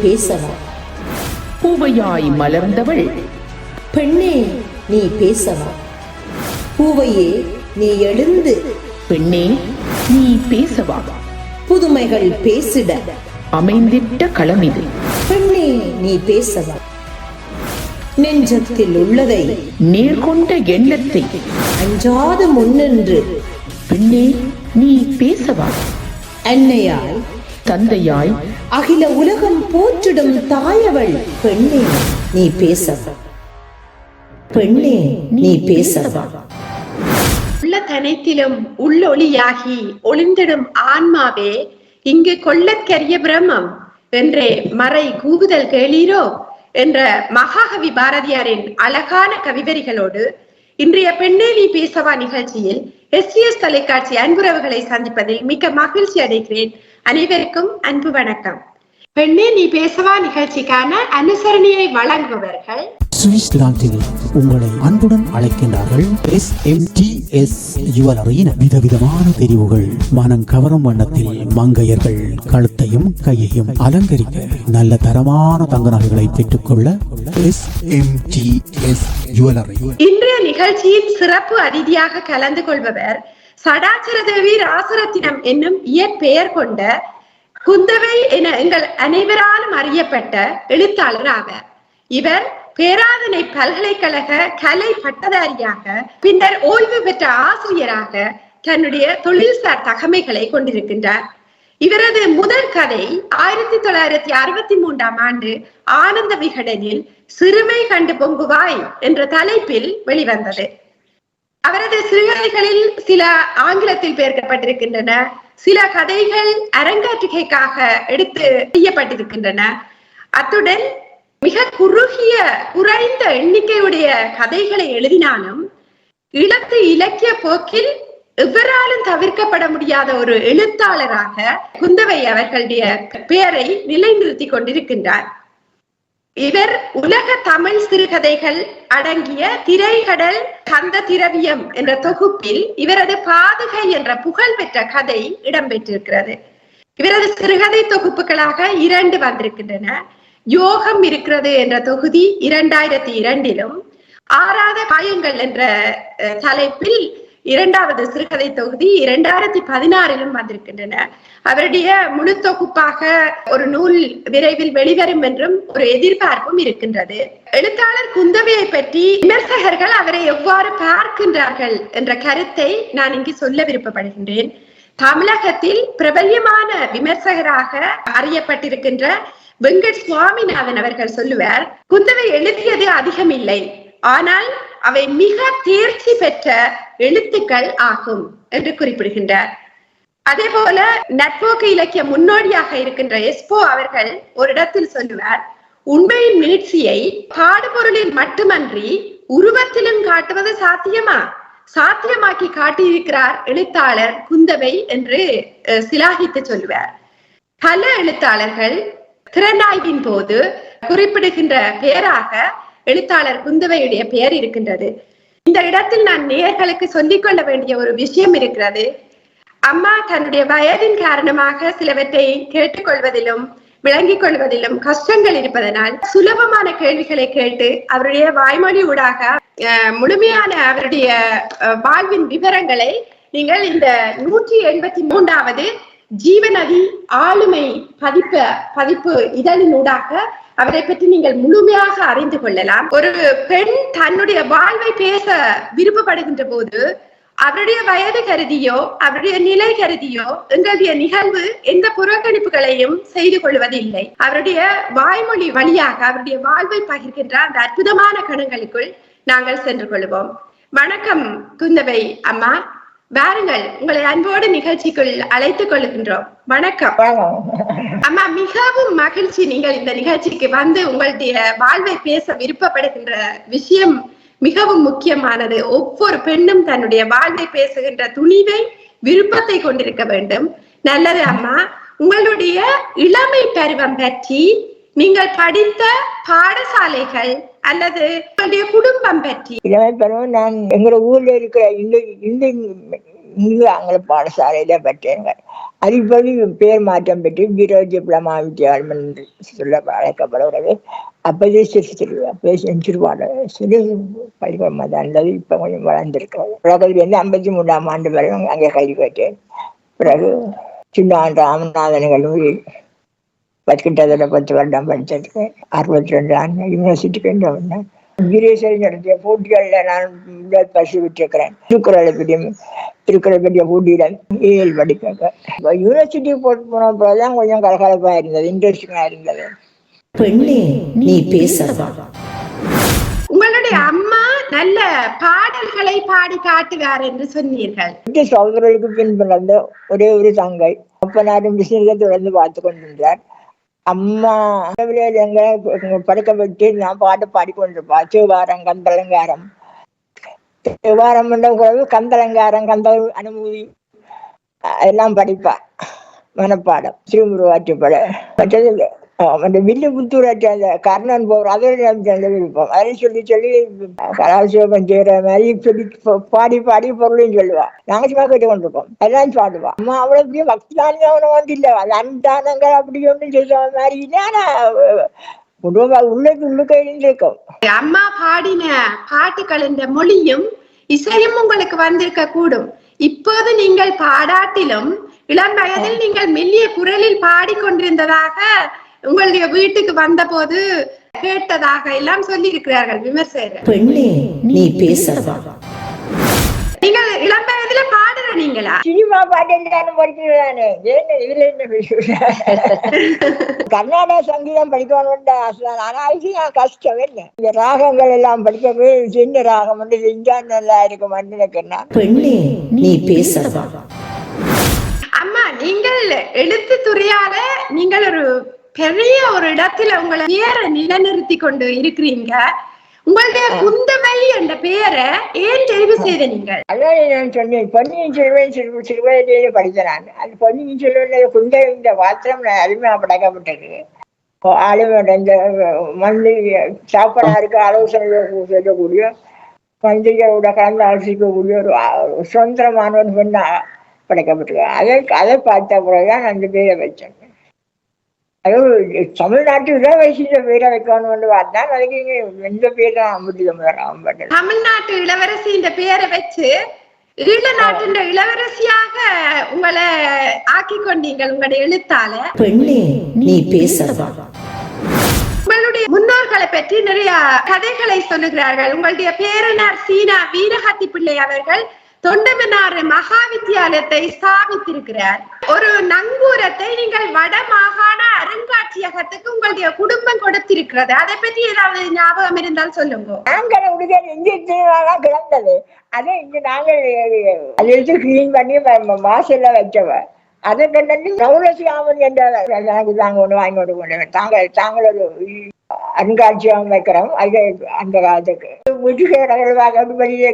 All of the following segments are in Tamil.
பேசவா? பூவையாய் மலர்ந்தவள் பெண்ணே நீ பேசவா? பூவையே நீ எழுந்து பெண்ணே நீ பேசவா? புதுமைகள் பேசிட அமைந்திட்ட களமிது. பெண்ணே நீ பேசவா? நெஞ்சத்தில் உள்ளதை நேர்கொண்ட எண்ணத்தை அஞ்சாது முன்னின்று பெண்ணே நீ பேசவா? அன்னையாய் தந்தையாய் அகில உலகம் போற்றிடும் தாயவள் பெண்ணே நீ பேசவா? பெண்ணே நீ பேசவா? உள்ள தனைத்திலும் உள்ளொளியாகி ஒளிந்திடும் ஆன்மாவே இங்கு கொள்ளற்கரிய பிரம்மம் என்றே மறை கூவுதல் கேளீரோ என்ற மகாகவி பாரதியாரின் அழகான கவிவரிகளோடு இன்றைய பெண்ணே நீ பேசவா நிகழ்ச்சியில் SCS தொலைக்காட்சி அன்புறவுகளை சந்திப்பதில் மிக்க மகிழ்ச்சி அடைகிறேன். அனைவருக்கும் அன்பு வணக்கம். பெண்ணே நீ பேசவா நிகழ்ச்சிக்கான அனுசரணையை வழங்குபவர்கள் சுவிட்சர்லாந்தில் உங்களை அன்புடன் அழைக்கின்றார்கள் SMTS ஜுவல்லரியின் விதவிதமான தெரிவுகள், மனம் கவரும் வண்ணத்தில் மங்கையர்கள் கழுத்தையும் கையையும் அலங்கரிக்க நல்ல தரமான தங்க நகைகளை பெற்றுக்கொள்ள SMTS ஜுவல்லரி. இன்றைய நிகழ்ச்சியின் சிறப்பு அதிதியாக கலந்து கொள்பவர் சடாச்சர தேவி ராசரத்தினம் என்னும் இயற்பெயர் கொண்ட குந்தவை என எங்கள் அனைவராலும் அறியப்பட்ட எழுத்தாளர் ஆவார். இவர் பேராதனை பல்கலைக்கழக கலை பட்டதாரியாக பின்னர் ஓய்வு பெற்ற ஆசிரியராக தன்னுடைய தொழில்சார் தகமைகளை கொண்டிருக்கின்றார். இவரது முதல் கதை 1963 ஆண்டு ஆனந்த விகடனில் சிறுமை கண்டு பொங்குவாய் என்ற தலைப்பில் வெளிவந்தது. அவரது சிறுகதைகளில் சில ஆங்கிலத்தில் பெயர்க்கப்பட்டிருக்கின்றன, சில கதைகள் அரங்கேற்றுகைக்காக எடுத்து செய்யப்பட்டிருக்கின்றன. அத்துடன் மிக குறைந்த எண்ணிக்கையுடைய கதைகளை எழுதினாலும் இலத்து இலக்கிய போக்கில் எவராலும் தவிர்க்கப்பட முடியாத ஒரு எழுத்தாளராக குந்தவை அவர்களுடைய பெயரை நிலைநிறுத்தி கொண்டிருக்கின்றார். இவர் உலக தமிழ் சிறுகதைகள் அடங்கிய திரைக்கடல் கந்த திரவியம் என்ற தொகுப்பில் இவரது பாதுகை என்ற புகழ்பெற்ற கதை இடம்பெற்றிருக்கிறது. இவரது சிறுகதை தொகுப்புகளாக 2 வந்திருக்கின்றன. யோகம் இருக்கிறது என்ற தொகுதி 2002லும், ஆறாத காயங்கள் என்ற தலைப்பில் 2வது சிறுகதை தொகுதி 2016லும் வந்திருக்கின்றன. அவருடைய முழு தொகுப்பாக ஒரு நூல் விரைவில் வெளிவரும் என்றும் ஒரு எதிர்பார்ப்பும் இருக்கின்றது. எழுத்தாளர் குந்தவையை பற்றி விமர்சகர்கள் அவரை எவ்வாறு பார்க்கின்றார்கள் என்ற கருத்தை நான் இங்கு சொல்ல விருப்பப்படுகின்றேன். தமிழகத்தில் பிரபல்யமான விமர்சகராக அறியப்பட்டிருக்கின்ற வெங்கட் சுவாமிநாதன் அவர்கள் சொல்லுவார், குந்தவை எழுதியது அதிகம் இல்லை, ஆனால் அவை மிக தேர்ச்சி பெற்ற எழுத்துக்கள் ஆகும் என்று குறிப்பிடுகின்றார். அதே போல நட்போக்கு இலக்கிய முன்னோடியாக இருக்கின்ற எஸ்போ அவர்கள் ஒரு இடத்தில் சொல்லுவார், உண்மையின் நீட்சியை பாடுபொருளில் மட்டுமன்றி உருவத்திலும் காட்டுவது சாத்தியமாக்கி காட்டியிருக்கிறார் எழுத்தாளர் குந்தவை என்று சிலாகித்து சொல்லுவார். பல எழுத்தாளர்கள் திறனாய்வின் போது குறிப்பிடுகின்ற பெயராக எழுத்தாளர் குந்தவையுடைய பெயர் இருக்கின்றது. இந்த இடத்தில் நான் நேயர்களுக்கு சொல்லிக் கொள்ள வேண்டிய ஒரு விஷயம் இருக்கிறது. அம்மா தன்னுடைய வயதின் காரணமாக சிலவற்றை கேட்டுக்கொள்வதிலும் விளங்கிக் கொள்வதிலும் கஷ்டங்கள் இருப்பதனால் சுலபமான கேள்விகளை கேட்டு அவருடைய வாய்மொழி ஊடாக முழுமையான அவருடைய வாழ்வின் விவரங்களை நீங்கள் இந்த 183வது ஜீவநதி ஆளுமை பதிப்பு இதழினூடாக அவரை பற்றி நீங்கள் முழுமையாக அறிந்து கொள்ளலாம். ஒரு பெண் தன்னுடைய வாழ்வை பேச விருப்பப்படுகின்ற போது அவருடைய வயது கருதியோ அவருடைய நிலை கருதியோ எங்களுடைய நிகழ்வு எந்த புறக்கணிப்புகளையும் செய்து கொள்வதில்லை. அவருடைய வாய்மொழி வழியாக அவருடைய வாழ்வை பகிர்கின்ற அந்த அற்புதமான கணங்களுக்குள் நாங்கள் சென்று கொள்வோம். வணக்கம் குந்தவை அம்மா, வாருங்கள், உங்களை அன்போடு நிகழ்ச்சிக்குள் அழைத்துக் கொள்கின்றோம். வணக்கம் அம்மா, மிகவும் மகிழ்ச்சி நீங்கள் இந்த நிகழ்ச்சிக்கு வந்து உங்களுடைய வாழ்வை பேச விருப்பப்படுகின்ற விஷயம் மிகவும் முக்கியமானது. ஒவ்வொரு பெண்ணும் தன்னுடைய வாழ்வை பேசுகின்ற துணிவை விருப்பத்தை கொண்டிருக்க வேண்டும். நல்லது அம்மா, உங்களுடைய இளமை பருவம் பற்றி, நீங்கள் படித்த பாடசாலைகள் அல்லது உங்களுடைய குடும்பம் பற்றி. இளமை பருவம் நான் எங்களோட ஊர்ல இருக்கிற இங்கு அங்கே பாடசாலையில பெற்றேங்க. அது இப்போது பேர் மாற்றம் பெற்று வீரோஜி பிளமா வித்தியாலம் என்று சொல்ல அழைக்கப்படுகிறது. அப்போதே செஞ்சிருவாங்க சிறு பள்ளிக்கூடமாக தான் இருந்தது. இப்போ கொஞ்சம் வளர்ந்துருக்கிறது. கல்வி 53ஆம் ஆண்டு வரை அங்கே கல்வி பெற்றேன். பிறகு சின்ன ராமநாதன் கல்லூரி கிட்டத்தட்ட 10 வருடம் படிச்சிருக்கேன். 62 ஆண்டு யூனிவர்சிட்டிக்கு வந்தேன். வீரேஸ்வரி நடத்திய போட்டிகளில் நான் முதல் பரிசு பெற்றிருக்கிறேன். திருக்குறளை பற்றிய போட்டியில ஏஎல் படிக்க யூனிவர்சிட்டி போட்டு போன போதுதான் கொஞ்சம் கலகலப்பா இருந்தது, இன்ட்ரெஸ்டிங்கா இருந்தது. பெண்ணே நீ பேசவா. உங்களுடைய அம்மா நல்ல பாடல்களை பாடி காட்டுவார் என்று சொன்னீர்கள். சகோதரர்களுக்கு பின் பிறந்த ஒரே ஒரு தங்கை. அப்ப நான் பிசினஸை தொடர்ந்து பார்த்து கொண்டிருந்தார். அம்மா படுக்க விட்டு நான் பாட்டு பாடிக்கொண்டிருப்பா. தேவாரம், கந்தலங்காரம். தேவாரம் கந்தலங்காரம், கந்த அனுமதி எல்லாம் படிப்பா. மனப்பாடம், திருமுருகாற்றுப்பட, மற்றது வில்லு புத்தூராட்சி அந்த கர்ணன் போகிற அதோட விருப்பம். அதையும் சொல்லி கலாசிவகம் செய்யற மாதிரி சொல்லி பாடி பாடி பொருளையும் சொல்லுவா. நாங்க சும்மா கேட்டு கொண்டிருப்போம். எல்லாம் பாடுவா. அம்மா அவ்வளவு பக்திதானே வந்து இல்லை, அது அன்றானங்கள் அப்படி ஒன்றும் சொல்ற மாதிரி இல்லை. ஆனா உள்ளுக்கு இருக்கும். அம்மா பாடின பாட்டுகள் என்ற மொழியும் இசையும் உங்களுக்கு வந்திருக்க கூடும். இப்போது நீங்கள் பாடாட்டிலும் இளம் வயதில் நீங்கள் மெல்லிய குரலில் பாடிக்கொண்டிருந்ததாக உங்களுடைய வீட்டுக்கு வந்த போது கேட்டதாக எல்லாம் சொல்லி இருக்கிறார்கள் விமர்சகர்கள். பெண்ணே நீ பேசவா. நீங்கள் இளம் வயதுல பாடுற நீங்களா? சினிமா பாட்டு படிக்கிறதானே. இதுல என்ன கர்நாடக சங்கீதம் படிக்கணும்னு ஆசை. ஆனா இது கஷ்டம் இல்லை. இந்த ராகங்கள் எல்லாம் படிக்க சின்ன ராகம் வந்து செஞ்சா நல்லா இருக்கும் நினைக்கிறேன். பெண்ணே நீ பேசவா. அம்மா, நீங்கள் எழுத்து துறையால நீங்கள் ஒரு பெரிய ஒரு இடத்துல உங்களை பேரை நிலைநிறுத்தி கொண்டு இருக்கிறீங்க. உங்களுடைய குந்தவை என்ற பெயரை ஏன் தெரிவு செய்த நீங்கள்? அதான் நான் சொன்னேன். பொன்னியின் செல்வன் சிறுவயதிலேயே படித்தேன். அது பொன்னியின் செல்வன் குந்தவை இந்த பாத்திரம் அருமையா படைக்கப்பட்டது. ஆளுமையோட இந்த மந்திரி சாப்பனாருக்கு ஆலோசனை சொல்லக்கூடிய, மந்திரிகளோட கலந்து ஆலோசிக்கக்கூடிய ஒரு சுதந்திரமான ஒரு பெண்ணா படைக்கப்பட்டிருக்கு. அதை பார்த்த பிறகுதான் அந்த பேரை வச்சேன். அது தமிழ்நாட்டு இளவரசியில பேரை வைக்கணும்னு பார்த்தா அதுக்கு எந்த பேர் தான் தமிழ்நாட்டு இளவரசி இந்த பேரை வச்சு ஈழ நாட்டின் இளவரசியாக உங்களை ஆக்கி கொண்டீங்கள் உங்களுடைய எழுத்தால. பெண்ணே நீ பேசவா. உங்களுடைய முன்னோர்களை பற்றி நிறைய கதைகளை சொல்லுகிறார்கள். உங்களுடைய பேரனார் சீனா வீரஹத்தி பிள்ளை அவர்கள் தொண்டமனாறு மகா வித்தியாலயத்தை ஸ்தாபித்திருக்கிறார். ஒரு நங்கூரத்தை நீங்கள் வட மாகாண அருங்காட்சியகத்துக்கு உங்களுடைய குடும்பம் கொடுத்திருக்கிறது. அதை பற்றி ஏதாவது ஞாபகம் இருந்தால் சொல்லுங்க. நாங்கள் கிடந்தது அதை இங்க நாங்கள் அதை எடுத்து கிளீன் பண்ணி வாசல்ல வச்சவ. அதை கண்டு நவரசியாமன் என்ற நாங்க ஒண்ணு வாங்கி கொண்டு தாங்கள் ஒரு அருங்காட்சியகம் வைக்கிறோம். அது அந்த காலத்துக்கு வீட்டுக்கு வெளியே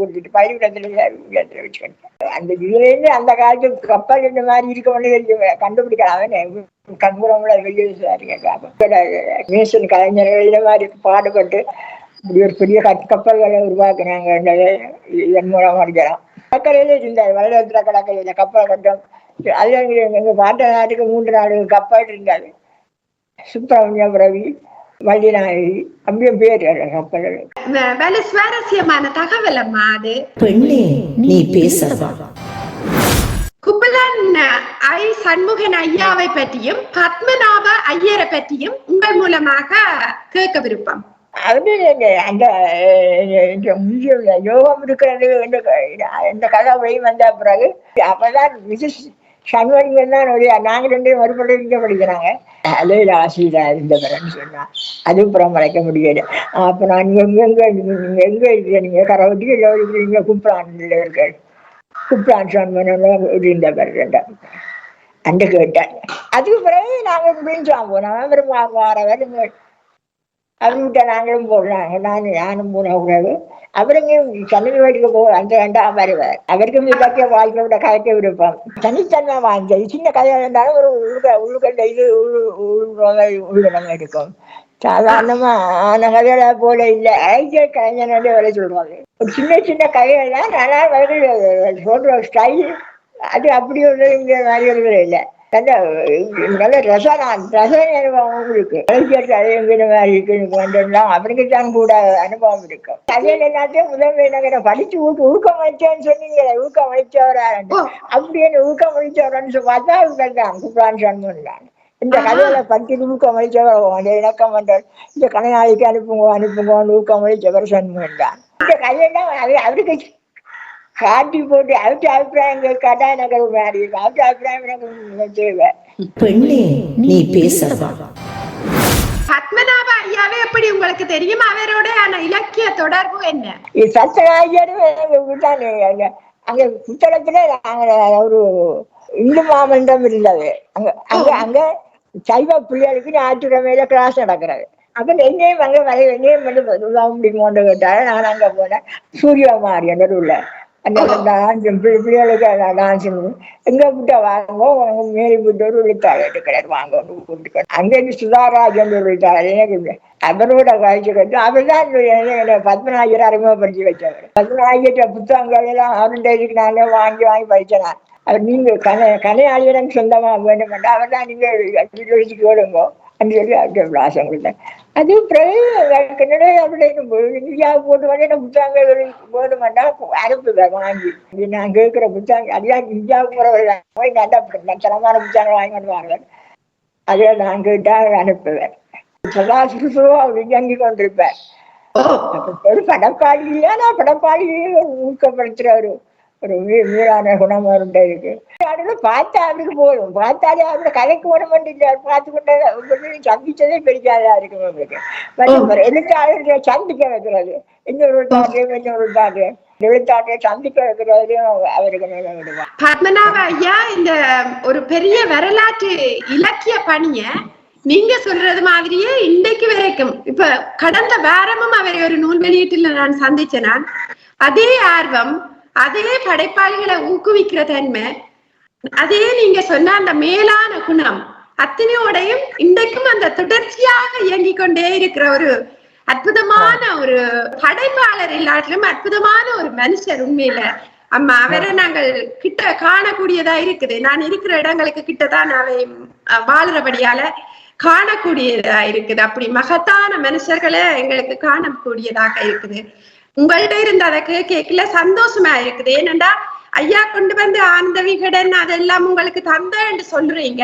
கொடுத்துட்டு பள்ளிக்கூடத்துல வச்சுக்கிட்டேன். அந்த இதுல இருந்து அந்த காலத்துக்கு கப்பல் இந்த மாதிரி இருக்க கண்டுபிடிக்கலாம். கண்புறமுள்ள மேசன் கலைஞர்கள் இந்த மாதிரி பாடுபட்டு இப்படி ஒரு பெரிய கப்பல்களை உருவாக்குனாங்க. இதன் மூலம் அடிக்கலாம். கடற்கரையில இருந்தார், வல்லத்துல கடற்கரையில கப்பல் கட்டம். அது எங்க பாட்ட நாட்டுக்கு 3 நாடு கப்பல் இருந்தாரு. சுப்பிரமணியம் ரவி, வள்ளிநாயகி அப்படியும் பேர் கப்பல். சுவாரஸ்யமான தகவல் அம்மா அது. பெண்ணே நீ பேசவா. குப்பலன் ஐ சண்முகன் ஐயாவை பற்றியும் பத்மநாப ஐயரை பற்றியும் உங்கள் மூலமாக கேட்க விருப்பம். அது அந்த யோகம் இருக்கிறது இந்த கதாவையும் வந்த பிறகு அப்பதான் மிஸ்ஸஸ் சண்முகன் தான் நாங்க 2 மறுபடியும் படிக்கிறாங்க. அதே ஆசிரியரா இருந்தவரன்னு சொன்னா அதுவும் புறம் மறைக்க முடியாது. அப்ப நான் எங்க இருக்கிற நீங்க கரவட்டி நீங்க குப்ரான்ல இருக்க குப்ரான் சண்முகன் இருந்தவர் அந்த கேட்டேன். அதுக்கு பிறகு நாங்க முடிஞ்சோம் போனோம். வாரவர் அவர்கிட்ட நாங்களும் போடுறாங்க. நானும் போன உறவு அவருங்க சமையல் வீட்டுக்கு அந்த வேண்டாம் வருவார். அவருக்கும் இலக்கிய வாழ்க்கையோட கதைக்க விருப்பம். தனித்தன்மை வாய்ந்தது. சின்ன கதையாக இருந்தாலும் ஒரு உள்ளுக்கண்ட இது உள்ளடங்க இருக்கும். சாதாரணமான கதைகளை போல இல்லை. ஐக்கிய கலைஞனே வரை சொல்றாங்க. ஒரு சின்ன சின்ன கதைகள் தான் நல்லா சொல்ற ஸ்டைல் அது அப்படி ஒரு இந்த மாதிரி ஒரு இல்லை. நல்ல ரசனை அனுபவம் இருக்கு. மாதிரி இருக்குன்னு அப்படிங்கத்தான் கூட அனுபவம் இருக்கும். கதையில எல்லாத்தையும் முதல்ல படிச்சு ஊக்கம் அளிச்சேன்னு சொன்னீங்க. ஊக்கம் அளிச்சவரா அப்படின்னு ஊக்கம் அளிச்சவரன்னு பார்த்தா தான் குப்ரான் சண்முகன் தான். இந்த கதையில பத்தி ஊக்கம் அளிச்சவர் இணக்கம் பண்ற இந்த கலைநாளைக்கு அனுப்புங்கன்னு ஊக்கம் அளிச்சவர் சண்முகன் தான். இந்த கதையெல்லாம் அவருக்கு காட்டி போட்டு அவற்று அபிப்பிராயங்கள் கேட்டா எனக்கு மாதிரி இருக்கு. அவற்று அபிப்பிராயம் எனக்கு தேவை. பெண்ணே நீ பேசவா? பத்மநாப ஐயாவே எப்படி உங்களுக்கு தெரியும்? அவரோட இலக்கிய தொடர்பு என்ன? சத்தராஜரும் அங்க புத்தகத்துல நாங்க ஒரு இந்து மாமன்றம் இருந்தது. அங்க சைவ பிள்ளைகளுக்கு ஞாயிற்றுக்கிழமையில கிளாஸ் நடக்கிறது. அப்ப என்னையும் அங்க என்னையும் முடியுமோன்னு கேட்டாரு. நான் அங்க போனேன். சூரியமாரி அந்த உள்ள அந்த பிள்ளைகளுக்கு டான்ஸ் எங்க விட்ட வாங்க மேரி விட்டு ஒரு விழுத்தாளர் கிடையாது வாங்க கூப்பிட்டு அங்கிருந்து சுதாராஜன் ஒரு விழுத்தாளர் எனக்கு அவரோட காய்ச்சி கட்டு அவர் தான் பத்மநாயகர் அறிமுகப்படுத்தி வச்சவர். பத்மநாயகர் புத்தகங்கள் எல்லாம் அவருடைய நானே வாங்கி படிச்சேன். அவர் நீங்க கலையாளியிடம் சொந்தமா வேண்டுமெண்டா அவர் தான் நீங்க கேளுங்க அப்படின்னு சொல்லி அவருடைய விளாசம் கொடுத்தேன். அது கன்னடா அவருடைய இந்தியாவுக்கு போட்டு வந்து புத்தகங்கள் வேணுமெண்டா அனுப்புவேன் வாங்கி. நான் கேட்கிற புத்தகம் அதுதான் இந்தியாவுக்கு போறவர்கள் நல்லா தரமான புத்தகங்கள் வாங்கி வருவாங்க. அதை நான் கேட்டா அனுப்புவேன். சதா சுறுசுறுவா அவர் இயங்கி கொண்டிருப்பேன். ஒரு படப்பாளி இல்லையா? நான் படப்பாளியே ஊக்கப்படுத்துறவரு ஒரு மீறான குணம் அவர்கிட்ட இருக்கு. பார்த்தா அவருக்கு போதும். பார்த்தாலே அவரோட கதைக்கு உடம்பு பார்த்து கொண்டே சந்திச்சதே பெரியாதா இருக்கும். அவருக்கு எழுத்தாளர்களை சந்திக்க வைக்கிறது இன்னொரு எழுத்தாளரை சந்திக்க வைக்கிறதையும் அவருக்கு மேல விடுவார். பத்மநாப ஐயா இந்த ஒரு பெரிய வரலாற்று இலக்கிய பணிய நீங்க சொல்றது மாதிரியே இன்றைக்கு வரைக்கும் இப்ப கடந்த வாரமும் அவரை ஒரு நூல் வெளியீட்டுல நான் சந்திச்சேன். நான் அதே ஆர்வம், அதே படைப்பாளிகளை ஊக்குவிக்கிற தன்மை, அதே நீங்க சொன்ன அந்த மேலான குணம் அத்தனையோடையும் இன்றைக்கும் அந்த தொடர்ச்சியாக இயங்கிக் கொண்டே இருக்கிற ஒரு அற்புதமான ஒரு படைப்பாளர் இல்லாட்டிலும் அற்புதமான ஒரு மனுஷர். உண்மையில அம்மா அவரை நாங்கள் கிட்ட காணக்கூடியதா இருக்குது. நான் இருக்கிற இடங்களுக்கு கிட்டதான் அவை வாழுறபடியால காணக்கூடியதா இருக்குது. அப்படி மகத்தான மனுஷர்களை எங்களுக்கு காணக்கூடியதாக இருக்குது. உங்கள்கிட்ட இருந்து அதை கேட்கல சந்தோஷமா இருக்குது. ஏனென்றா ஐயா கொண்டு வந்து ஆனந்த விகடன் அதெல்லாம் உங்களுக்கு தந்தேன்னு சொல்றீங்க.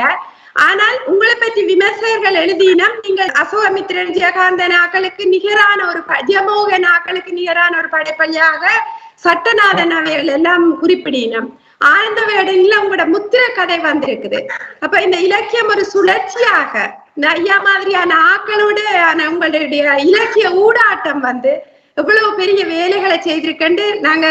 ஆனால் உங்களை பற்றி விமர்சகர்கள் எழுதினம் நீங்கள் அசோகமித்திரன் ஜெயகாந்தன் ஆக்களுக்கு நிகரான ஒரு ஜெயமோகன் ஆக்களுக்கு நிகரான ஒரு படைப்பள்ளியாக சட்டநாதன் அவைகள் எல்லாம் குறிப்பிடினம். ஆனந்த விகடன்ல உங்களோட முத்திர கதை வந்திருக்குது. அப்ப இந்த இலக்கியம் ஒரு சுழற்சியாக ஐயா மாதிரியான ஆக்களோட உங்களுடைய இலக்கிய ஊடாட்டம் வந்து எவ்வளவு பெரிய வேலைகளை செய்திருக்கேன்னு நாங்க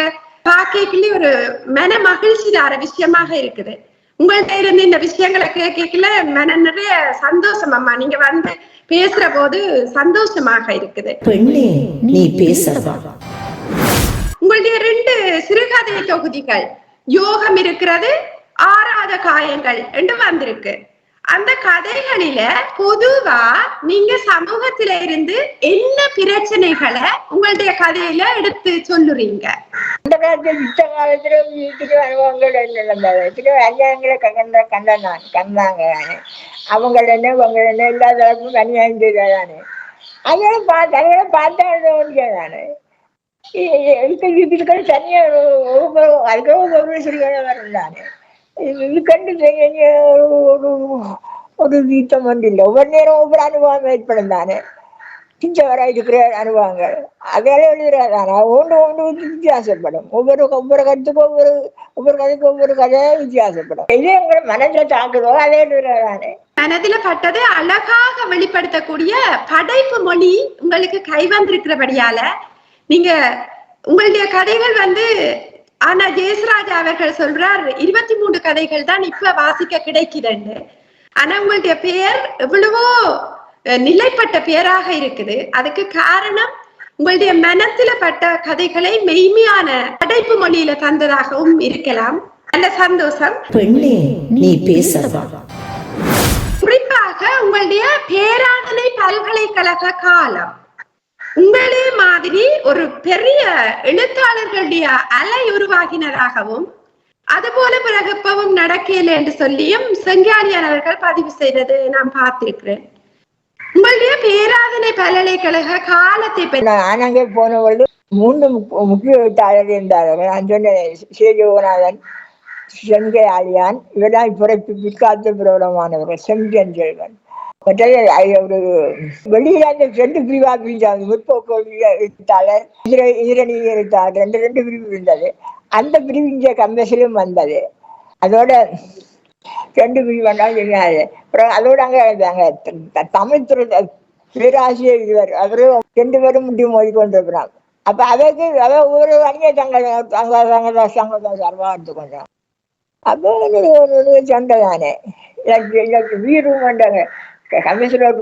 பாக்கல ஒரு மன மகிழ்ச்சி தர விஷயமாக இருக்குது. உங்கள்கிட்ட இருந்து இந்த விஷயங்களை கேட்கல மன நிறைய சந்தோஷம். அம்மா நீங்க வந்து பேசுற போது சந்தோஷமாக இருக்குது. பெண்ணே நீ பேசவா? உங்களுடைய 2 சிறுகதை தொகுதிகள் யோகம் இருக்கிறது, ஆறாத காயங்கள் என்று வந்திருக்கு. அந்த கதைகளில பொதுவா நீங்க சமூகத்தில இருந்து என்ன பிரச்சனைகளை உங்களுடைய கதையில எடுத்து சொல்லுறீங்க? அந்த காலத்துல யுத்த காலத்துல வீட்டுக்கு அனுபவங்கள் நடந்தது. அநியாயங்களை கண்டாங்க. அவங்க என்ன எல்லா தரப்பும் அநியாயம் செய்தானே. அதெல்லாம் பார்த்தா தானே இதுக்கு தனியா அதுக்கு சொல்லிதானே வரலானே. இது கண்டு ஒரு வீட்டம் வந்து இல்லை. ஒவ்வொரு நேரம் ஒவ்வொரு அனுபவம் ஏற்படும் தானே. சிஞ்சவரா இருக்கிற அனுபவங்கள் அதெல்லாம் எழுதுறாதானே. ஒன்று வித்தியாசப்படும். ஒவ்வொரு கருத்துக்கும் ஒவ்வொரு கதைக்கும் ஒவ்வொரு கதையா வித்தியாசப்படும். இதே உங்களை மனசுல தாக்குதோ அதே எழுதுறாதானே. மனதுல பட்டதை அழகாக வெளிப்படுத்தக்கூடிய படைப்பு மொழி உங்களுக்கு கைவந்திருக்கிறபடியால நீங்க உங்களுடைய கதைகள் வந்து ஆனா ஜெயஸ்ராஜா அவர்கள் சொல்றார் 23 கதைகள் தான் இப்ப வாசிக்க கிடைக்குதுன்னு. ஆனா உங்களுடைய பெயர் எவ்வளவோ நிலைப்பட்ட பெயராக இருக்குது. அதுக்கு காரணம் உங்களுடைய மனத்துல பட்ட கதைகளை மெய்மையான படைப்பு மொழியில தந்ததாகவும் இருக்கலாம். நல்ல சந்தோஷம். பெண்ணே நீ பேசவா. குறிப்பாக உங்களுடைய பேராதனை பல்கலைக்கழக காலம் உங்களே மாதிரி ஒரு பெரிய எழுத்தாளர்களுடைய அலை உருவாகினதாகவும் அதுபோல பிறகு எப்பவும் நடக்கல என்று சொல்லியும் செங்காலியான் அவர்கள் பதிவு செய்தது நான் பார்த்திருக்கிறேன். உங்களுடைய பேராதனை பல்கலைக்கழக காலத்தை அங்கே போன பொழுது 3 முக்கிய எழுத்தாளர் இருந்தார்கள். நான் சொன்னேன், சிவஜோகநாதன், செங்காலியான், இவரெல்லாம் பிற்காலத்து பிரபலமானவர்கள். செம்பியன் செல்வன் ஒரு வெளியில அந்த 2 பிரிவா பிரிஞ்சாங்க. முற்போக்கு எழுத்தாளர், எதிரணி எழுத்தாளர், 2 பிரிவு இருந்தது. அந்த பிரிவு இங்கே கம்பெசிலும் வந்தது. அதோட 2 பிரிவு வேண்டாம் தெரியாது. அப்புறம் அதோட அங்க தமிழ் துறை பேராசிரியர் இருவர், அவரும் 2 பேரும் முடி மோதி கொண்டிருக்கிறாங்க. அப்ப அதற்கு ஒரு அணியை சங்கம் சார்பாக எடுத்துக்கொண்டாங்க. அப்போ சண்டை தானே இலக்கிய வீரும் வேண்டாங்க. கமிஷனர்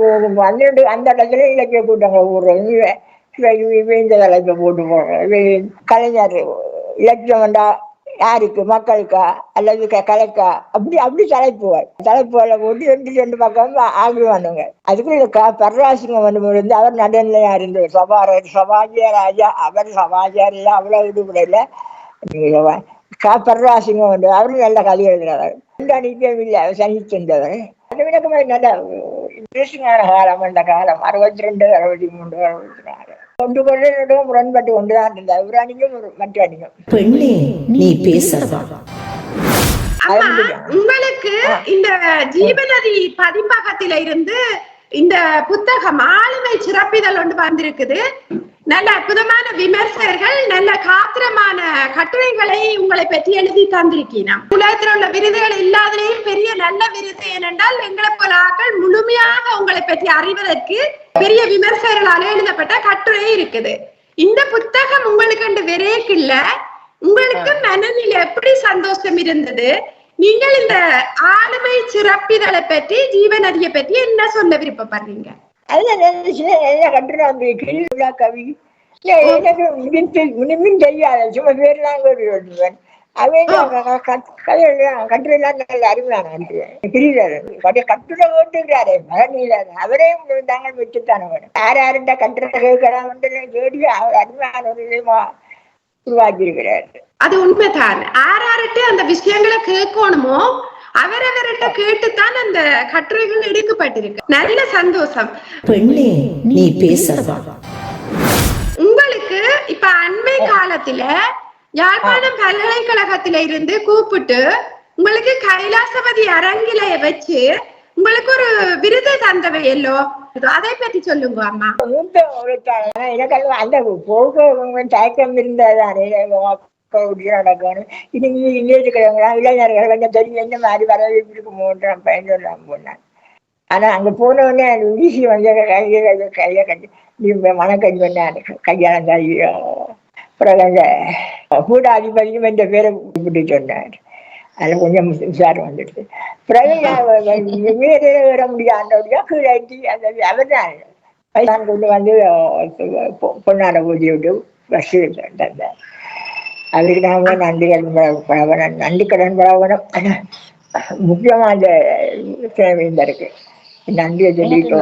அந்த இடத்துல இலக்கிய கூட்டங்களை போடுறோம். இந்த தலைப்பை போட்டு போடுறோம். கலைஞர் இலக்கியம் வேண்டா யாருக்கு, மக்களுக்கா அல்லது கலைக்கா, அப்படி தலைப்புகளை போட்டு 2 பக்கம் ஆகுவானுங்க. அதுக்கு பரராசிங்கம் வந்து அவர் நடுநிலையா இருந்தவர். சபாஜியராஜா அவர் சபாஜியார் அவ்வளவு ஈடுபடல. பரராசிங்கம் வந்து அவரும் நல்ல கதை எழுதுறவர். அணிக்கம் இல்லை, அவர் சனிச்சிருந்தவர். அந்த விளக்கமாக நல்ல இன்ட்ரெஸ்டிங்கான காலம். அந்த காலம் 62, 63, 64 ஒன்று கொண்டு முரண்பட்டு கொண்டுதான் இருந்தார். ஒரு அணியும் மற்ற அணியும். பெண்ணே நீ பேசவா. உங்களுக்கு இந்த ஜீவநதி பதிப்பகத்தில இருந்து இந்த புத்தகம் ஆளுமை சிறப்பிதழ் ஒன்று வந்திருக்குது. நல்ல அற்புதமான விமர்சகர்கள், நல்ல காத்திரமான கட்டுரைகளை உங்களை பற்றி எழுதி தந்திருக்கீங்க. உலகத்தில் உள்ள விருதுகள் இல்லாததையும் பெரிய நல்ல விருது ஏனென்றால் எங்களை போல ஆட்கள் முழுமையாக உங்களை பற்றி அறிவதற்கு பெரிய விமர்சகர்களால எழுதப்பட்ட கட்டுரை இருக்குது. இந்த புத்தகம் உங்களுக்கு விரைக்கு இல்ல, உங்களுக்கு மனநிலை எப்படி சந்தோஷம் இருந்தது? நீங்கள் இந்த ஆளுமை சிறப்பிதழை பற்றி, ஜீவநதியை பற்றி என்ன சொல்ல விருப்பப்படுறீங்க? கவி எனக்கு முன்னும் தெரியாது. சும்மா பேர்லாம் எழுதுவேன். கட்டுரைலாம் நல்ல அருமையான கட்டுரை ஓட்டுகிறாரே மகனில் அவரையும் தாங்கள் வச்சுத்தானே வேணும். யார்கிட்ட கட்டுரை கேட்கலாம் தேடி அவர் அருமையான ஒரு விதமா உருவாக்கி இருக்கிறார். அது உண்மைதான். யார்கிட்ட அந்த விஷயங்களை கேட்கணுமோ அவரவர்கிட்ட கேட்டுத்தான் அந்த கட்டுரைகள் எடுக்கப்பட்டிருக்கு. நல்ல சந்தோஷம். பெண்ணே நீ பேசவா. உங்களுக்கு இப்ப அண்மை காலத்துல யாழ்ப்பாணம் பல்கலைக்கழகத்தில இருந்து கூப்பிட்டு உங்களுக்கு கைலாசபதி அரங்கில வச்சு உங்களுக்கு ஒரு விருது தந்தவை எல்லோ, அதை பத்தி சொல்லுங்க அம்மா. எனக்கு அந்த போக தயக்கம் இருந்ததானே நடக்கணும். இளைஞர்கள் கொஞ்சம் தெரியும் என்ன மாதிரி வரவேற்பு இருக்குமோன்ற பயன்படலாம் போனேன். ஆனா அங்க போனோடனே வீசி வந்து கையை கட்டி மனக்கஞ்சி பண்ண கல்யாணம் தாயோ. அப்புறம் அந்த கூடாதிபதியும் என்ற பேரை கூப்பிட்டு சொன்னார். அதில் கொஞ்சம் விசாரம் வந்துடுது. பிறகு வர முடியாதபடியா கீழாட்டி அந்த அவர் தான் கொண்டு வந்து பொன்னாட பூஜை விட்டு பஸ் தந்தார். அவருக்கு நாம நன்றி கடன் பழகணும். முக்கியமா அந்த தேவையும் இருக்கு. நன்றியை சொல்லிட்டு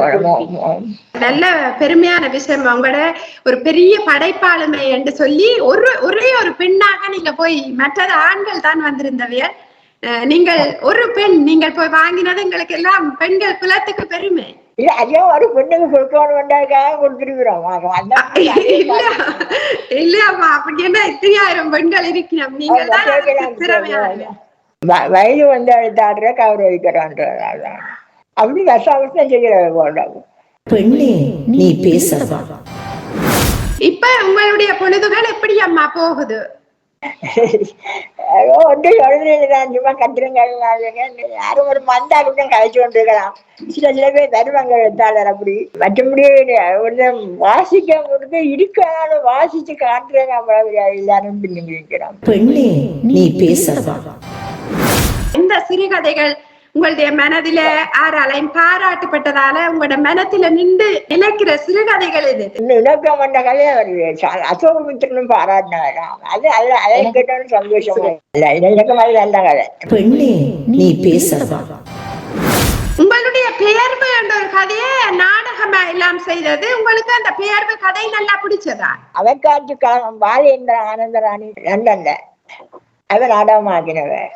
நல்ல பெருமையான விஷயம். உங்களோட ஒரு பெரிய படைப்பாளுமை என்று சொல்லி ஒரே ஒரு பெண்ணாக நீங்க போய், மற்றது ஆண்கள் தான் வந்திருந்தவைய, நீங்கள் ஒரு பெண் நீங்கள் போய் வாங்கினது எங்களுக்கு எல்லாம் பெண்கள் குலத்துக்கு பெருமை. இல்ல அதே ஒரு பெண்ணுக்கு கொடுக்கணும்ன்றதுக்காக கொடுத்துருக்கிறோம். இல்லம்மா, அப்படி என்ன 3000 பெண்கள் இருக்கிறோம். நீங்கள் வயது வந்து எழுத்தாடுற கௌரவிக்கிறோன்றதான் அப்படி கஷ்டம் செய்யற. பெண்ணே நீ பேசவா. இப்ப உங்களுடைய பொழுதுகள் எப்படி அம்மா போகுது? ஒன்று எழுதுறதுதான். சும்மா கட்டுறங்க யாரும் ஒரு மந்தாருக்கும் கழிச்சு கொண்டிருக்கலாம். சில பேர் தருவாங்க எழுத்தாளர். அப்படி மற்றபடி ஒரு வாசிக்க கொடுத்து இருக்காலும் வாசிச்சு காட்டுறேன். எல்லாரும் பின்னுங்க இருக்கிறோம். பெண்ணே நீ பேசவா. இந்த சிறுகதைகள் உங்களுடைய மனதில ஆராலையும் பாராட்டப்பட்டதால உங்களோட மனத்தில நின்று நினைக்கிற சிறுகதைகள் இது? இலக்கம் வந்த கதையை வருது. அசோகமித்திரனும் பாராட்டினாராம். அதை கேட்டாலும் சந்தோஷமா இல்ல. இலக்கம் அது நல்ல கதை. பெண்ணே நீ பேசவா? உங்களுடைய பெயர்வு என்ற ஒரு கதையை நாடகமா எல்லாம் செய்தது. உங்களுக்கு அந்த பெயர்வு கதை நல்லா பிடிச்சதா? அவக்காட்சி கழகம் பாலேந்திர ஆனந்தராணி லண்டன்ல அவர் நாடகமாக்கினவர்.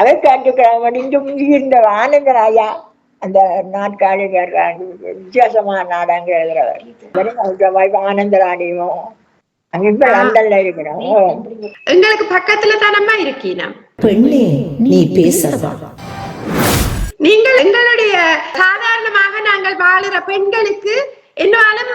அவக்காட்சி கழகம் இங்கு முந்தியிருந்த ஆனந்தராயா அந்த நாட்காலி வித்தியாசமான நாடகங்கள் எழுதுறவர். ஆனந்தராணியும் அங்க இப்ப லண்டன்ல இருக்கிறோம். எங்களுக்கு பக்கத்துல தானம்மா இருக்கீங்க. பெண்ணே நீ பேசவா? நீங்கள் எங்களுடைய சாதாரணமாக நாங்கள் வாழுற பெண்களுக்கு என்னாலும்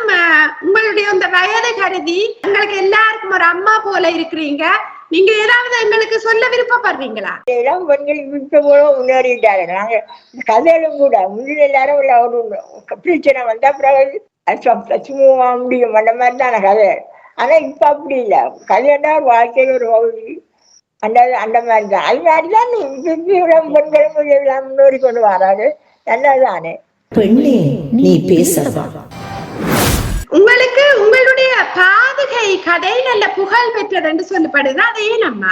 உங்களுடைய அந்த வயதை கருதி எங்களுக்கு எல்லாருக்கும் ஒரு அம்மா போல இருக்கிறீங்க. நீங்க ஏதாவது எங்களுக்கு சொல்ல விருப்பப்படுறீங்களா? இளம் பெண்கள் இப்ப போல முன்னேறிட்டாரு. நாங்க கதையிலும் கூட முன்னில் எல்லாரும் ஒரு பிரச்சனை வந்தா சும்மா முடியும் அந்த மாதிரி தானே கதை. ஆனா இப்ப அப்படி இல்லை. கதைன்னா வாழ்க்கையில் ஒரு பகுதி. அந்த மாதிரிதான். அது மாதிரிதான் இளம் பெண்களும் எல்லாம் முன்னோறி கொண்டு வராது. நல்லதானே. பெண்ணே நீ பேசவா? உங்களுக்கு உங்களுடைய பாதுகை கதை நல்ல புகழ் பெற்றது என்று சொல்லப்படுது. அதே நம்ம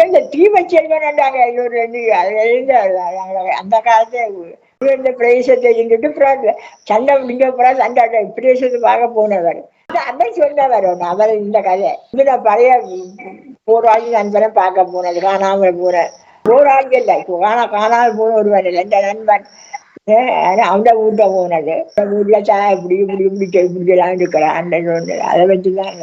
இந்த தீபச்செல்வன் அந்த காலத்தை இந்த பிரதேசத்தை இருந்துட்டு சண்டை முடிஞ்ச பிறகு அந்த பிரதேசத்தை பார்க்க போனவர். அதான் சொன்னவர் அவர் இந்த கதை. இது நான் பழைய போராளி நண்பரை பார்க்க போனது. காணாமல் போன போராளி இல்லை, காணாமல் போன ஒருவன் இல்லை, இந்த நண்பன் அந்த வீட்டை போனது. வீட்டுல சாய இப்படிலாம் இருக்கிறான். அந்த அதை வச்சுதான்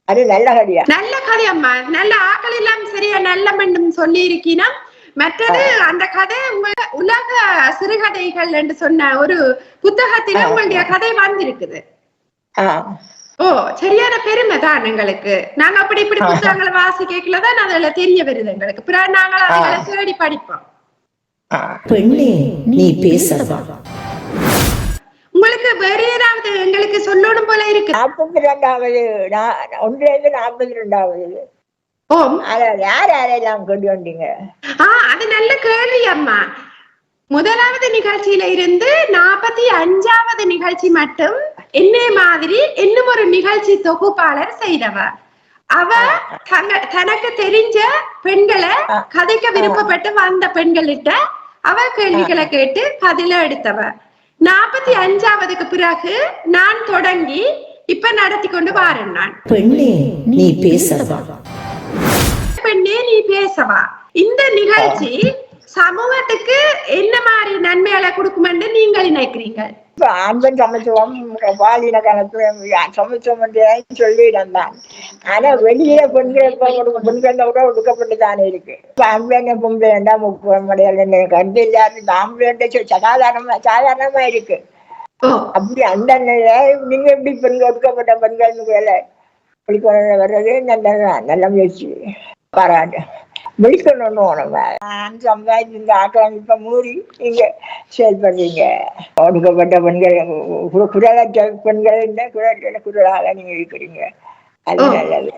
அது நல்ல கதையா. நல்ல கதையம்மா. நல்ல ஆக்கள் எல்லாம் சரியா நல்ல மண்டும் சொல்லி இருக்கீனா. மற்றது அந்த கதை உலக சிறுகதைகள் என்று சொன்ன ஒரு புத்தகத்தில உங்களுடைய கதை வந்திருக்குது. ஓ, சரியான பெருமை தான் எங்களுக்கு. நாங்க அப்படி இப்படி புத்தகங்களை வாசிக்கலதான் அதுல தெரிய வருது எங்களுக்கு. பிறகு நாங்கள் அதுகளை தேடி படிப்போம். பெண்ணே நீ பேசவா? உங்களுக்கு வேற ஏதாவது எங்களுக்கு சொல்லணும் போல இருக்கு? 42வது 42வது. ஓம், யாரெல்லாம் கொண்டு வந்தீங்க? அது நல்ல கேள்வி அம்மா. முதலாவது நிகழ்ச்சியில இருந்து 45வது நிகழ்ச்சி மட்டும் என்னே மாதிரி இன்னும் ஒரு நிகழ்ச்சி தொகுப்பாளர் செய்தவர். அவ தனக்கு தெரிஞ்ச பெண்களை கதைக்க விருப்பப்பட்டு வந்த பெண்கள்கிட்ட அவ கேள்விகளை கேட்டு பதில எடுத்தவர். 45வதுக்கு பிறகு நான் தொடங்கி இப்ப நடத்தி கொண்டு வாரேன். நான் பெண்ணே நீ பேசவா? பெண்ணே நீ பேசவா இந்த நிகழ்ச்சி சமூகத்துக்கு என்ன மாதிரி நன்மைகளை கொடுக்கும் என்று நீங்கள் நினைக்கிறீங்க? ஆண்பன் சமத்துவம் பாலின கணக்கு சமத்துவம் சொல்லிடந்தான். ஆனா வெளியில பெண்கள் பெண்கள் கூட ஒடுக்கப்பட்டுதானே இருக்கு. ஆம்பளை பொம்பளை வேண்டாம் முப்படையாள கருத்து இல்லாத ஆம்பளை சாதாரணமா இருக்கு. அப்படி அந்த நீங்க எப்படி பெண்கள் ஒடுக்கப்பட்ட பெண்கள் வேலை வெளிக்கொண்டு வர்றது நல்லதுதான். நல்ல முயற்சி, பாராட்டு. வெளிக்கொண்டு நம்ம சமுதாயத்து இந்த ஆக்கலாம் இப்ப மூடி நீங்க செயல்படுறீங்க. ஒடுக்கப்பட்ட பெண்கள் குரலற்ற பெண்கள் குரலாக நீங்க இருக்கிறீங்க. அது நல்லது,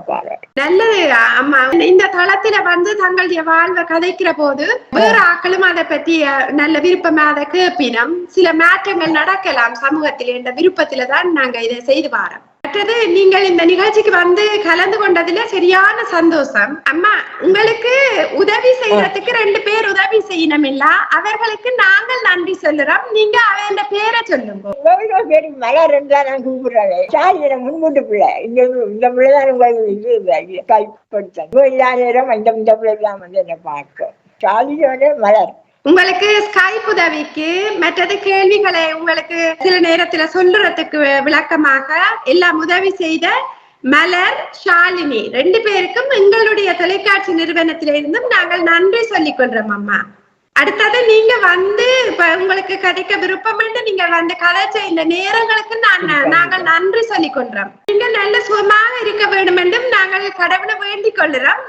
பாராட்டு. நல்லது அம்மா. இந்த தளத்துல வந்து தங்களுடைய வாழ்வை கதைக்கிற போது வேற ஆக்களும் அதை பத்தி நல்ல விருப்பமா அதை கேட்பினம். சில மாற்றங்கள் நடக்கலாம் சமூகத்தில் என்ற விருப்பத்துலதான் நாங்க இதை செய்து வாரோம். மற்றது நீங்கள் இந்த நிகழ்ச்சிக்கு வந்து கலந்து கொண்டதுல சரியான சந்தோஷம் அம்மா. உங்களுக்கு உதவி செய்யறதுக்கு 2 பேர் உதவி செய்யணும் இல்ல, அவர்களுக்கு நாங்கள் நன்றி சொல்லுறோம். நீங்க அவன் பேரை சொல்லுங்க. மலர் இருந்தா நான் கூப்பிடுறேன். முன்கூட்டு பிள்ளை இந்த பிள்ளைதான் உங்களுக்கு கைப்படுத்த எல்லா நேரம் இந்த பிள்ளைதான் வந்து என்ன பார்க்க. சாலியோட மலர் உங்களுக்கு ஸ்கைப் உதவிக்கு மற்றது கேள்விகளை உங்களுக்கு சில நேரத்துல சொல்றதுக்கு விளக்கமாக எல்லாம் உதவி செய்த மலர், ஷாலினி 2 பேருக்கும் எங்களுடைய தொலைக்காட்சி நிறுவனத்திலிருந்தும் நாங்கள் நன்றி சொல்லிக் கொள்றோம் அம்மா. அடுத்தது நீங்க வந்து இப்ப உங்களுக்கு கதைக்க விருப்பம் நீங்க வந்து கதைச்ச இந்த நேரங்களுக்கு நாங்கள் நன்றி சொல்லிக் கொள்றோம். நீங்க நல்ல சுகமாக இருக்க வேண்டும் என்றும் நாங்கள் கடவுளை வேண்டிக் கொள்ளுறோம்.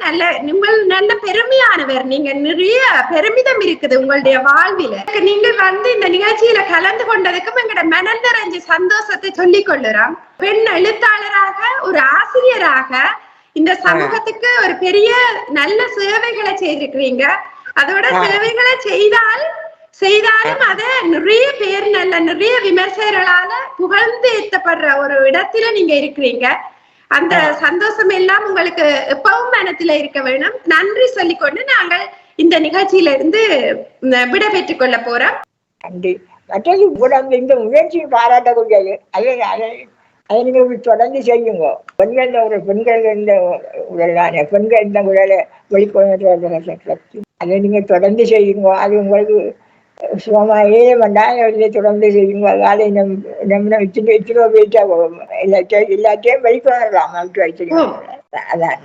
நல்ல பெருமையானவர். நீங்க நிறைய பெருமிதம் இருக்குது உங்களுடைய வாழ்வில. நீங்கள் வந்து இந்த நிகழ்ச்சியில கலந்து கொண்டதுக்கும் எங்களோட மனம் நிறைஞ்ச சந்தோஷத்தை சொல்லிக் கொள்ளுறோம். பெண் எழுத்தாளராக, ஒரு ஆசிரியராக இந்த சமூகத்துக்கு ஒரு பெரிய நல்ல சேவைகளை செய்திருக்கிறீங்க. அதோட சேவைகளை செய்தாலும் அத நிறைய பேர் நிறைய விமர்சகர்களால புகழ்ந்து ஏத்தப்படுற ஒரு இடத்துல நீங்க இருக்கிறீங்க. அந்த சந்தோஷம் எல்லாம் உங்களுக்கு எப்பவும் மனத்துல இருக்க வேணும். நன்றி சொல்லிக்கொண்டு நாங்கள் இந்த நிகழ்ச்சியில இருந்து விட பெற்றுக் கொள்ள போறோம். நன்றி. மற்றது இந்த முயற்சியை பாராட்டக்கூடியது. அதை நீங்க தொடர்ந்து செய்யுங்க. பெண்கள் இந்த உடலான பெண்கள் இந்த உடலை வெளிக்கொண்டு அதை நீங்க தொடர்ந்து செய்யுங்க. அது உங்களுக்கு சுகமா வேண்டாம். தொடர்ந்து செய்யுங்க. அதால நம்ம இத்தனை போயிட்டா எல்லாத்தையும் வெளிக்கொணரலாம். அதான்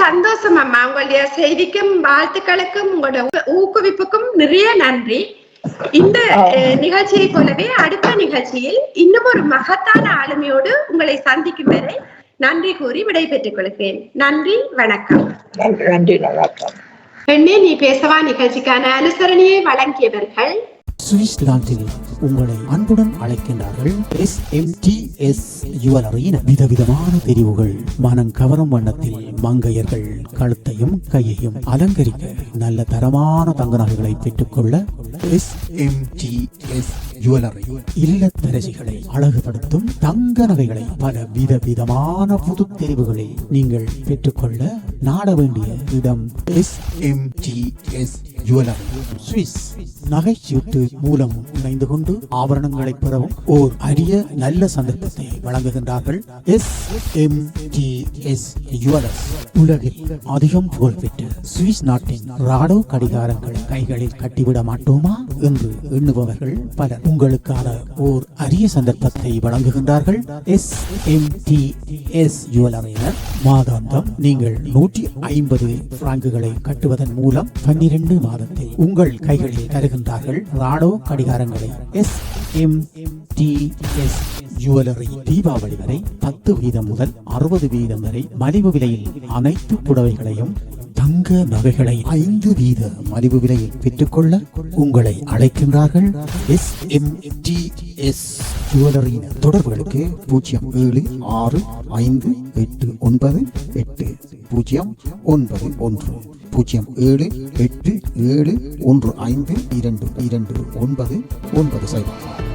சந்தோஷம் அம்மா. உங்களுடைய செய்திக்கும் வாழ்த்துக்களுக்கும் உங்களோட ஊக்குவிப்புக்கும் நிறைய நன்றி. இந்த நிகழ்ச்சியை போலவே அடுத்த நிகழ்ச்சியில் இன்னும் ஒரு மகத்தான ஆளுமையோடு உங்களை சந்திக்கும் வரை நன்றி கூறி விடைபெற்றுக் கொள்கிறேன். நன்றி, வணக்கம். நன்றி, வணக்கம். பெண்ணே நீ பேசவா நிகழ்ச்சிக்கான அனுசரணையை வழங்கியவர்கள் சுவிட்சர்லாந்தில் உங்களை அன்புடன் அழைக்கின்றார்கள் SMTS ஜுவல்லரியின் விதவிதமான தெரிவுகள். மனம் கவரும் வண்ணத்தில் மங்கையர்கள் கழுத்தையும் கையையும் அலங்கரிக்க நல்ல தரமான தங்க நகைகளை பெற்றுக்கொள்ள SMTS ஜுவல்லரி. இல்லத்தரசிகளை அழகுபடுத்தும் தங்க நகைகளை பல விதவிதமான புது தெரிவுகளை நீங்கள் பெற்றுக்கொள்ள நாட வேண்டிய இடம் SMTS ஜுவல்லரி. சுவிஸ் நகைச்சீட்டு மூலம் இணைந்து கொண்டு ஆபரணங்களை பெறவும் ஓர் அரிய நல்ல சந்தர்ப்பத்தை வழங்குகின்றார்கள் SMTS ஜுவல்லர்ஸ். உலகில் அதிகம் புகழ்பெற்ற சுவிஸ் நாட்டின் ராடோ கடிகாரங்களை கைகளில் கட்டிவிட மாட்டோமா என்று எண்ணுபவர்கள் பலர். உங்களுக்கான ஓர் அரிய சந்தர்ப்பத்தை வழங்குகின்றார்கள் SMTS ஜுவல்லரியினர். மாதாந்தம் நீங்கள் 150 பிராங்குகளை கட்டுவதன் மூலம் 12 மாதத்தில் உங்கள் கைகளில் தருகின்றார்கள் ராடோ கடிகாரங்களை. SMTS ஜுவல்லரி தீபாவளி வரை 10% முதல் 60% வரை மலிவு விலையில் அனைத்து புடவைகளையும் தங்க நகைகளை 5% மலிவு விலையில் பெற்றுக்கொள்ள உங்களை அழைக்கின்றார்கள் SMTS ஜுவல்லரி. தொடர்புகளுக்கு 0765898091 0787152229.